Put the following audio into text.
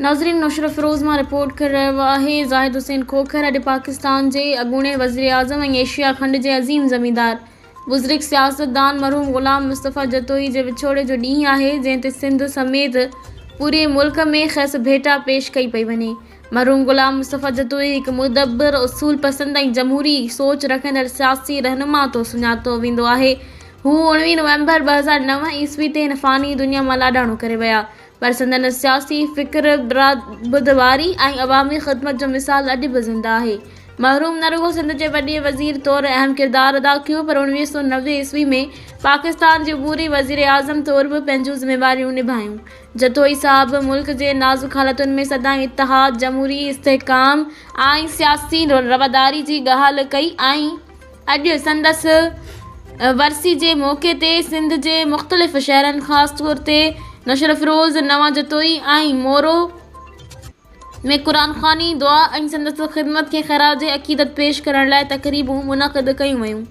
नाज़रीन, नुसरत फ़िरोज़ मां रिपोर्ट करे रहियो आहे ज़ाहिद हुसैन खोखर। अॼु पाकिस्तान जे अॻूणे वज़ीर आज़म ऐं एशिया खंड जे अज़ीम ज़मींदार बुज़ुर्ग सियासतदान मरहूम ग़ुलाम मुस्तफ़ा जतोई जे विछोड़े जो ॾींहुं आहे, जंहिं ते सिंध समेत पूरे मुल्क में ख़ैसि भेटा पेश कई पई वञे। मरहूम ग़ुलाम मुस्तफ़ा जतोई हिकु मुदब्बिर, उसूल पसंद ऐं जमहूरी सोच रखंदड़ सियासी रहनुमा तो सुञातो वेंदो आहे। हू 19 नवंबर 2009 ईस्वी ते हिन फ़ानी दुनिया मां लाॾाणो करे विया, पर संदन सियासी फ़िक्र, बुरादबारी ऐं अवामी ख़िदमत जो मिसाल अॼु बि ज़िंदा आहे। मरहूम न रुगो सिंध जे वॾे वज़ीर तौरु अहम किरदारु अदा कयो, पर 1990 ईस्वी में पाकिस्तान जे अबूरी वज़ीर आज़म तौरु बि पंहिंजूं ज़िम्मेवारियूं निभायूं। जतोई साहब मुल्क जे नाज़ुक हालतुनि में सदाईं इत्तिहाद, जमहूरी इस्तेहकाम ऐं सियासी रवादारी जी ॻाल्हि कई ऐं अॼु संदसि वरसी जे मौक़े ते सिंध जे मुख़्तलिफ़ शहरनि, ख़ासि तौर ते नुसरत फ़िरोज़, नवां जतोई ऐं मोरो में क़ुरान ख़्वानी, दुआ ऐं संदसि ख़िदमत खे ख़राज अक़ीदत पेश करण लाइ तक़रीबूं मुनक़िद कयूं वयूं।